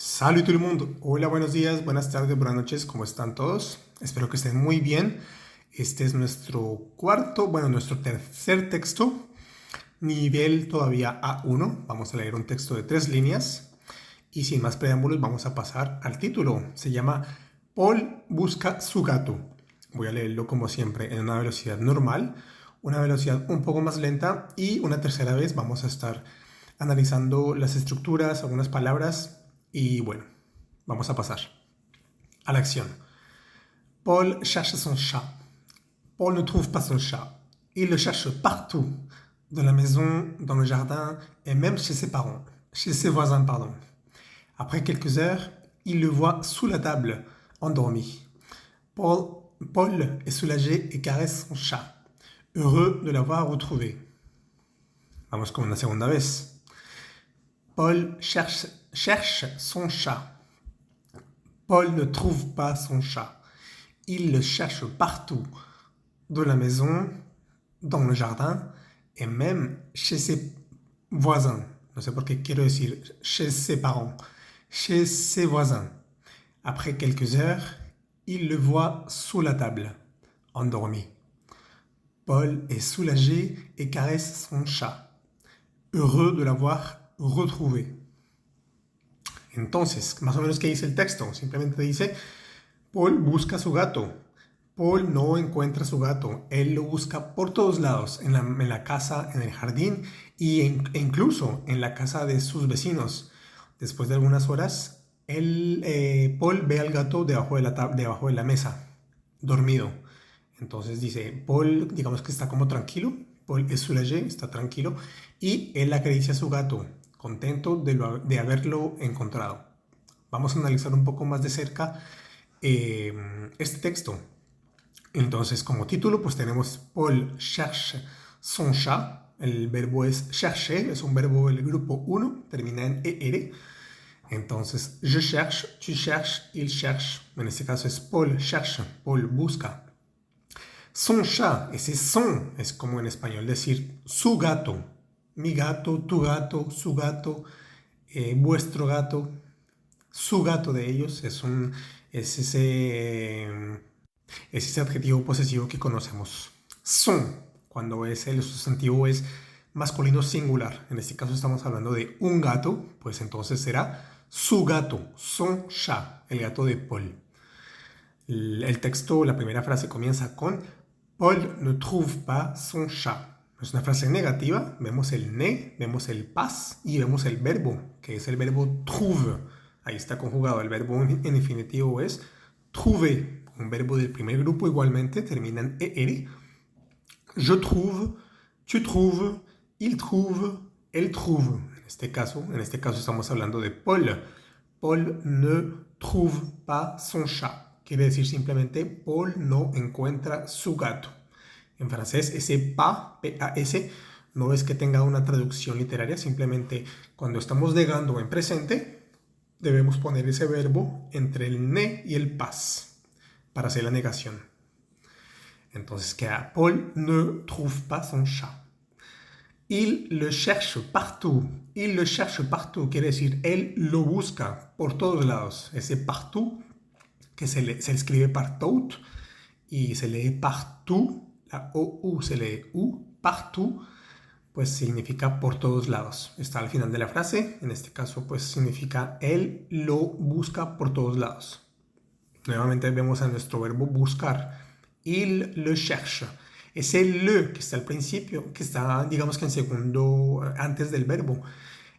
Salut tout le monde. Hola, buenos días, buenas tardes, buenas noches. ¿Cómo están todos? Espero que estén muy bien. Este es nuestro tercer texto, nivel todavía A1. Vamos a leer un texto de 3 líneas y sin más preámbulos vamos a pasar al título. Se llama Paul busca su gato. Voy a leerlo como siempre en una velocidad normal, una velocidad un poco más lenta y una tercera vez vamos a estar analizando las estructuras, algunas palabras y bueno, vamos a pasar a la acción. Paul cherche son chat. Paul ne trouve pas son chat. Il le cherche partout, dans la maison, dans le jardin et même chez ses parents, chez ses voisins, pardon. Après quelques heures, il le voit sous la table, endormi. Paul est soulagé et caresse son chat, heureux de l'avoir retrouvé. Vamos con una segunda vez. Paul cherche son chat. Paul ne trouve pas son chat. Il le cherche partout, dans la maison, dans le jardin et même chez ses voisins. No sé por qué quiero decir chez ses parents, chez ses voisins. Après quelques heures, il le voit sous la table, endormi. Paul est soulagé et caresse son chat, heureux de l'avoir retrouvé. Entonces, más o menos, ¿qué dice el texto? Simplemente dice, Paul busca a su gato. Paul no encuentra a su gato. Él lo busca por todos lados, en la casa, en el jardín e incluso en la casa de sus vecinos. Después de algunas horas, Paul ve al gato debajo de la mesa, dormido. Entonces dice, Paul, digamos que está como tranquilo. Paul es soulagé, está tranquilo. Y él acaricia a su gato, contento de haberlo encontrado. Vamos a analizar un poco más de cerca este texto. Entonces, como título, pues tenemos Paul cherche son chat. El verbo es chercher, es un verbo del grupo 1, termina en ER. Entonces, je cherche, tu cherches, il cherche. En este caso es Paul cherche, Paul busca. Son chat, ese son es como en español decir su gato. Mi gato, tu gato, su gato, vuestro gato. Su gato de ellos es ese adjetivo posesivo que conocemos. Son, cuando el sustantivo es masculino singular. En este caso estamos hablando de un gato, pues entonces será su gato, son chat, el gato de Paul. El texto, la primera frase comienza con Paul ne trouve pas son chat. Es una frase negativa, vemos el ne, vemos el pas y vemos el verbo, que es el verbo trouve. Ahí está conjugado, el verbo en infinitivo es trouver, un verbo del primer grupo igualmente termina en er. Je trouve, tu trouves, il trouve, elle trouve. En este caso estamos hablando de Paul. Paul ne trouve pas son chat. Quiere decir simplemente Paul no encuentra su gato. En francés ese pas, P-A-S, no es que tenga una traducción literaria, simplemente cuando estamos negando en presente debemos poner ese verbo entre el ne y el pas para hacer la negación. Entonces queda Paul ne trouve pas son chat. Il le cherche partout. Il le cherche partout quiere decir él lo busca por todos lados. Ese partout que se escribe partout y se lee partout, la OU se lee U, partout, pues significa por todos lados. Está al final de la frase, en este caso pues significa él lo busca por todos lados. Nuevamente vemos a nuestro verbo buscar. Il le cherche. Ese le que está al principio, que está digamos que en segundo, antes del verbo,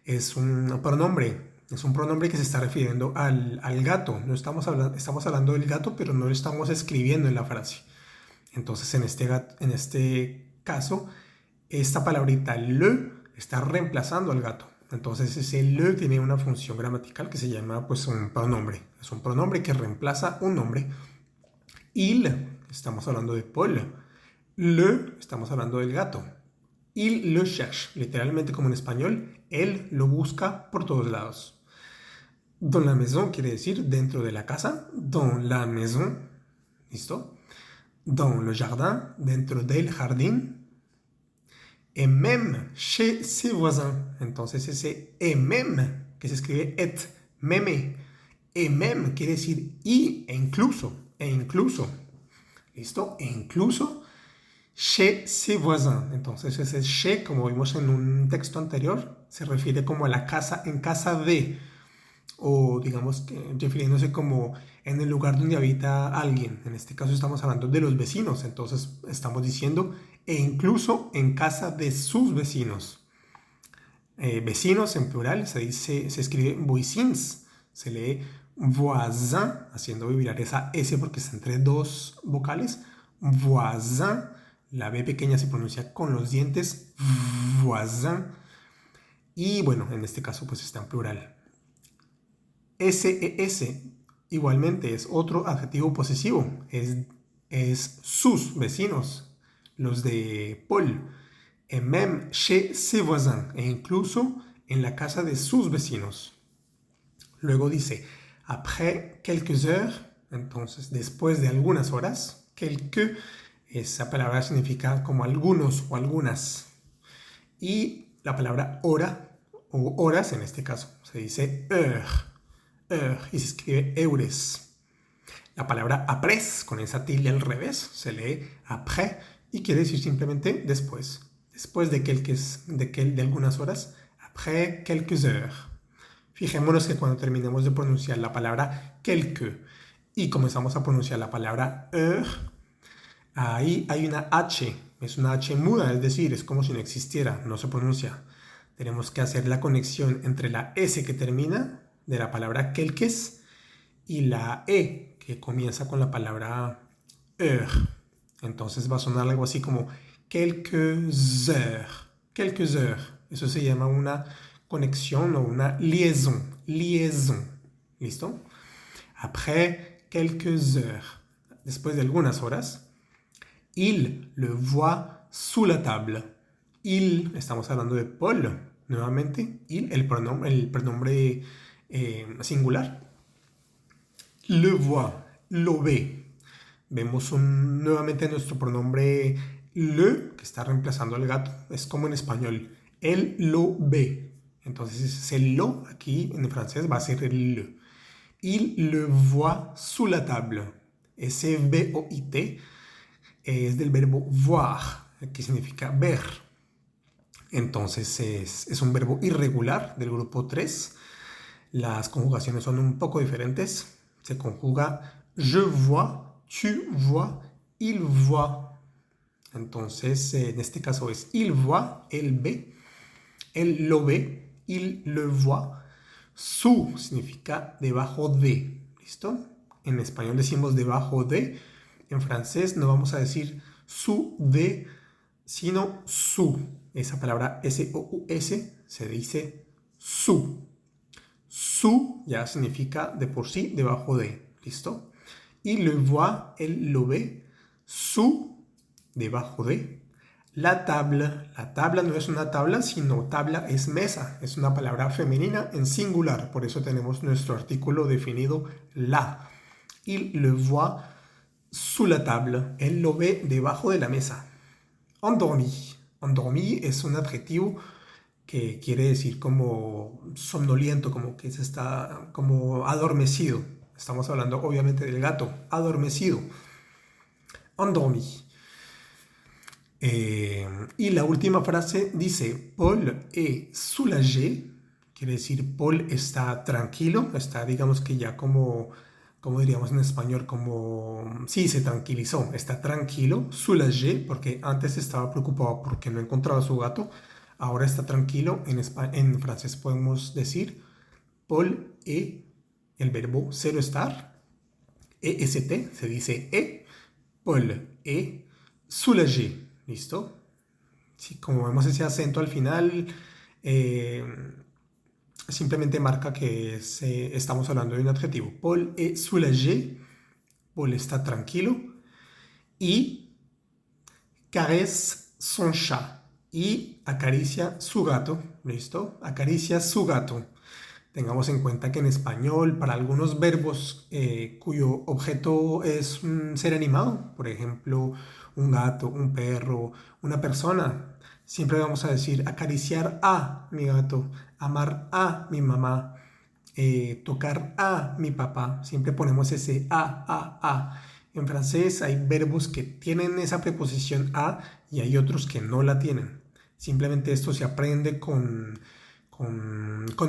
es un pronombre. Es un pronombre que se está refiriendo al gato. No estamos hablando del gato, pero no lo estamos escribiendo en la frase. Entonces, en este caso, esta palabrita le está reemplazando al gato. Entonces, ese le tiene una función gramatical que se llama pues un pronombre. Es un pronombre que reemplaza un nombre. Il, estamos hablando de Paul. Le, estamos hablando del gato. Il le cherche, literalmente como en español, él lo busca por todos lados. Dans la maison quiere decir dentro de la casa. Dans la maison, ¿listo? Dans le jardin, dentro del jardín. Et même chez ses voisins. Entonces ese et même, que se escribe et meme. Et même quiere decir y, e incluso, ¿Listo? E incluso chez ses voisins. Entonces ese chez, como vimos en un texto anterior, se refiere como a la casa, en casa de, o digamos que refiriéndose como en el lugar donde habita alguien. En este caso estamos hablando de los vecinos, entonces estamos diciendo e incluso en casa de sus vecinos. Vecinos en plural se escribe voisins, se lee voisin, haciendo vibrar esa S porque está entre dos vocales. Voisin, la B pequeña se pronuncia con los dientes, voisin. Y bueno, en este caso pues está en plural. SES igualmente es otro adjetivo posesivo, es sus vecinos, los de Paul. Et même chez ses voisins, e incluso en la casa de sus vecinos. Luego dice, après quelques heures, entonces después de algunas horas, quelques, esa palabra significa como algunos o algunas. Y la palabra hora, o horas en este caso, se dice heure, y se escribe eures. La palabra après, con esa tilde al revés, se lee après y quiere decir simplemente después. Después de algunas horas, après quelques heures. Fijémonos que cuando terminemos de pronunciar la palabra quelques y comenzamos a pronunciar la palabra heure, ahí hay una H, es una H muda, es decir, es como si no existiera, no se pronuncia. Tenemos que hacer la conexión entre la S que termina de la palabra quelques y la E que comienza con la palabra heure. Entonces va a sonar algo así como quelques heures. Quelques heures. Eso se llama una conexión o una liaison. Liaison. ¿Listo? Après quelques heures. Después de algunas horas. Il le voit sous la table. Il, estamos hablando de Paul. Nuevamente, il, el pronombre singular. Le voit, lo ve. Vemos nuevamente nuestro pronombre le, que está reemplazando al gato. Es como en español. Él lo ve. Entonces ese lo aquí en francés va a ser el le. Il le voit sous la table. Ese V-O-I-T es del verbo voir, que significa ver. Entonces es un verbo irregular del grupo 3. Las conjugaciones son un poco diferentes. Se conjuga je vois, tu vois, il voit. Entonces, en este caso es il voit, él ve, él lo ve, il le voit. Sous significa debajo de, ¿listo? En español decimos debajo de. En francés no vamos a decir sous de, sino sous. Esa palabra S-O-U-S se dice sous. Sous ya significa de por sí debajo de, ¿listo? Il le voit, él lo ve, sous, debajo de, la table. La tabla no es una tabla, sino tabla es mesa. Es una palabra femenina en singular. Por eso tenemos nuestro artículo definido la. Il le voit sous la table. Él lo ve debajo de la mesa. Endormi. Endormi es un adjetivo que quiere decir como somnoliento, como que se está como adormecido. Estamos hablando obviamente del gato, adormecido. Endormi. Y la última frase dice, Paul est soulagé, quiere decir Paul está tranquilo, está digamos que ya como diríamos en español, como sí, se tranquilizó, está tranquilo, soulagé, porque antes estaba preocupado porque no encontraba a su gato, ahora está tranquilo. En francés podemos decir Paul est, el verbo ser o estar, EST, se dice Paul est soulagé. ¿Listo? Sí, como vemos ese acento al final, simplemente marca que estamos hablando de un adjetivo. Paul est soulagé. Paul está tranquilo. Y caresse son chat. Y acaricia su gato. ¿Listo? Acaricia su gato. Tengamos en cuenta que en español, para algunos verbos cuyo objeto es un ser animado, por ejemplo, un gato, un perro, una persona, siempre vamos a decir acariciar a mi gato, amar a mi mamá, tocar a mi papá, siempre ponemos ese a. En francés hay verbos que tienen esa preposición a y hay otros que no la tienen. Simplemente esto se aprende con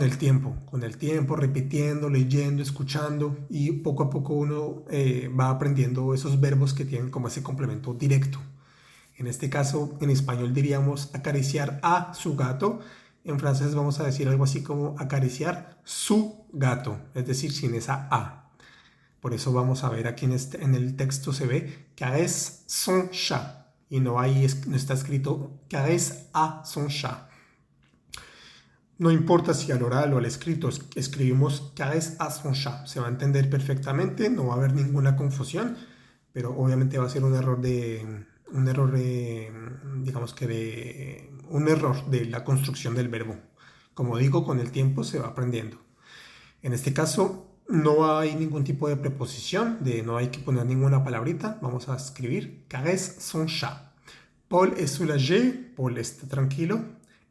el tiempo, repitiendo, leyendo, escuchando y poco a poco uno va aprendiendo esos verbos que tienen como ese complemento directo. En este caso, en español diríamos acariciar a su gato. En francés vamos a decir algo así como acariciar su gato, es decir, sin esa a. Por eso vamos a ver aquí en el texto se ve caresse son chat y no está escrito caresse a son chat. No importa si al oral o al escrito escribimos caresse a son chat, se va a entender perfectamente, no va a haber ninguna confusión, pero obviamente va a ser un error de la construcción del verbo. Como digo, con el tiempo se va aprendiendo. En este caso no hay ningún tipo de preposición, no hay que poner ninguna palabrita. Vamos a escribir caresse son chat. Paul est soulagé, Paul está tranquilo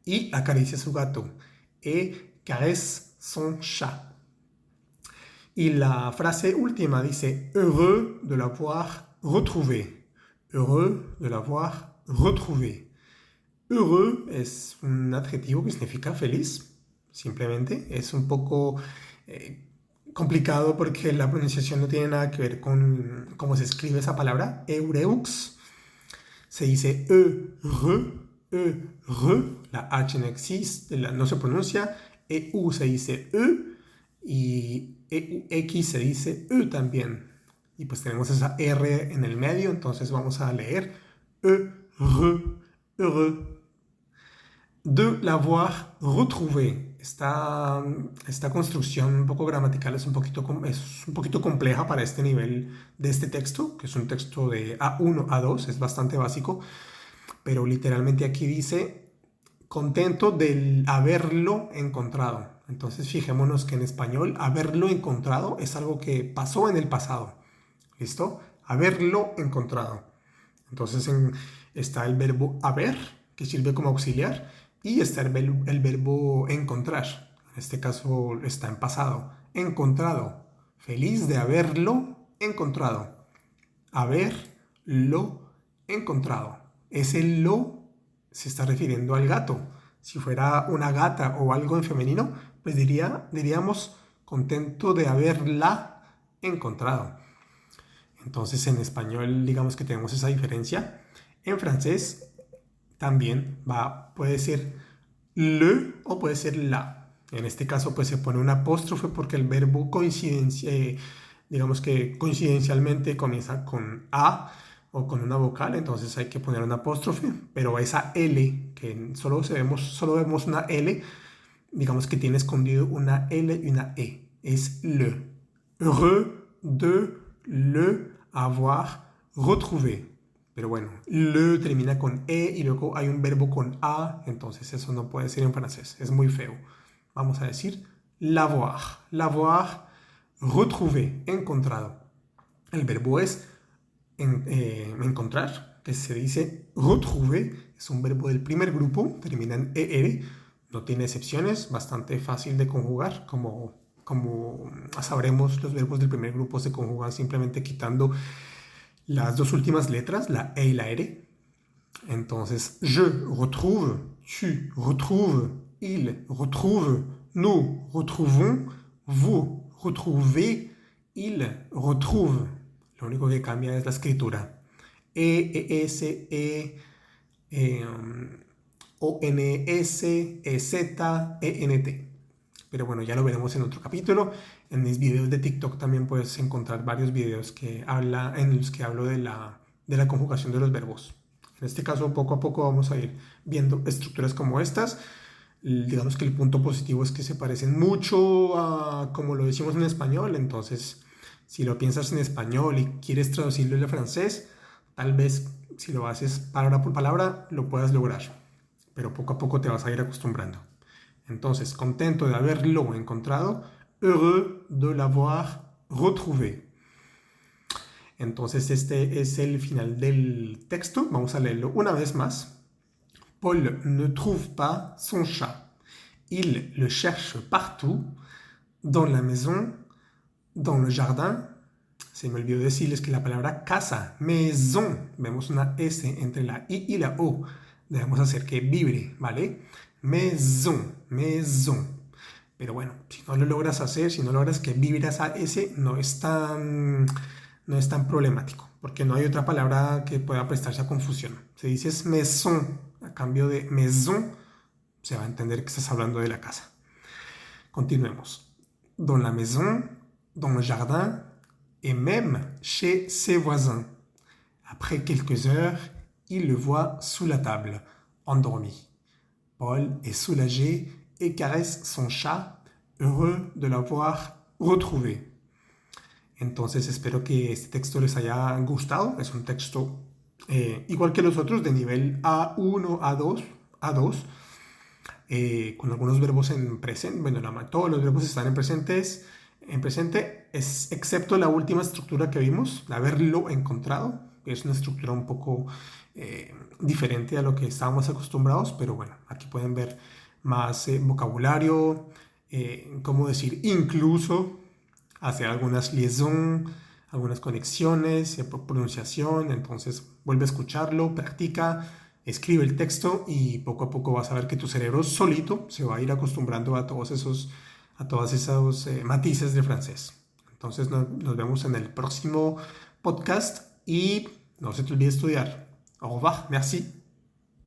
y acaricia su gato. Et caresse son chat. Y la frase última dice heureux de l'avoir retrouvé. Heureux de l'avoir retrouvé. Heureux es un adjetivo que significa feliz, simplemente. Es un poco complicado porque la pronunciación no tiene nada que ver con cómo se escribe esa palabra. Eureux se dice heureux. La H no existe, no se pronuncia. EU se dice E y EUX se dice E también. Y pues tenemos esa R en el medio, entonces vamos a leer heureux de l'avoir retrouvé. Esta construcción un poco gramatical es un poquito compleja para este nivel de este texto, que es un texto de A1, A2, es bastante básico, pero literalmente aquí dice contento de haberlo encontrado. Entonces fijémonos que en español haberlo encontrado es algo que pasó en el pasado. ¿Listo? Haberlo encontrado. Entonces está el verbo haber, que sirve como auxiliar, y está el verbo encontrar. En este caso está en pasado. Encontrado. Feliz de haberlo encontrado. Haberlo encontrado. Ese lo se está refiriendo al gato. Si fuera una gata o algo en femenino, pues diríamos contento de haberla encontrado. Entonces en español digamos que tenemos esa diferencia. En francés también puede ser le o puede ser la. En este caso pues se pone un apóstrofe porque el verbo digamos que coincidencialmente comienza con a o con una vocal, entonces hay que poner un apóstrofe, pero esa L, que solo vemos una L, digamos que tiene escondido una L y una E, es le. Heureux de le avoir retrouvé. Pero bueno, le termina con E y luego hay un verbo con A, entonces eso no puede ser en francés, es muy feo. Vamos a decir l'avoir. L'avoir retrouvé, encontrado. El verbo es encontrar, que se dice retrouver, es un verbo del primer grupo, termina en ER, no tiene excepciones, bastante fácil de conjugar, como sabremos los verbos del primer grupo se conjugan simplemente quitando las dos últimas letras, la E y la R. Entonces, je retrouve, tu retrouves, il retrouve, nous retrouvons, vous retrouvez, il retrouve. Lo único que cambia es la escritura. S, O, N, S, Z, N, T. Pero bueno, ya lo veremos en otro capítulo. En mis videos de TikTok también puedes encontrar varios videos en los que hablo de la conjugación de los verbos. En este caso, poco a poco vamos a ir viendo estructuras como estas. Digamos que el punto positivo es que se parecen mucho a como lo decimos en español. Entonces, si lo piensas en español y quieres traducirlo al francés, tal vez si lo haces palabra por palabra, lo puedas lograr. Pero poco a poco te vas a ir acostumbrando. Entonces, contento de haberlo encontrado, heureux de l'avoir retrouvé. Entonces, este es el final del texto. Vamos a leerlo una vez más. Paul ne trouve pas son chat. Il le cherche partout. dans la maison, dans le jardin. Se me olvidó decirles que la palabra casa, maison, vemos una S entre la I y la O. Debemos hacer que vibre, ¿vale? Maison, maison. Pero bueno, si no lo logras hacer, si no logras que vibre esa S, no es tan problemático, porque no hay otra palabra que pueda prestarse a confusión. Si dices maison a cambio de maison, se va a entender que estás hablando de la casa. Continuemos. Dans la maison, dans le jardin, et même chez ses voisins. Après quelques heures, il le voit sous la table, endormi. Paul est soulagé et caresse son chat, heureux de l'avoir retrouvé. Entonces espero que este texto les haya gustado. Es un texto igual que los otros de nivel A1, A2, A2, con algunos verbos en presente. Bueno, todos los verbos están en presente, excepto la última estructura que vimos, haberlo encontrado, que es una estructura un poco diferente a lo que estábamos acostumbrados, pero bueno, aquí pueden ver más vocabulario, cómo decir incluso, hacer algunas liaisons, algunas conexiones, pronunciación. Entonces vuelve a escucharlo, practica, escribe el texto y poco a poco vas a ver que tu cerebro solito se va a ir acostumbrando a todos esos matices de francés. Entonces nos vemos en el próximo podcast y no se te olvide estudiar. Au revoir, merci.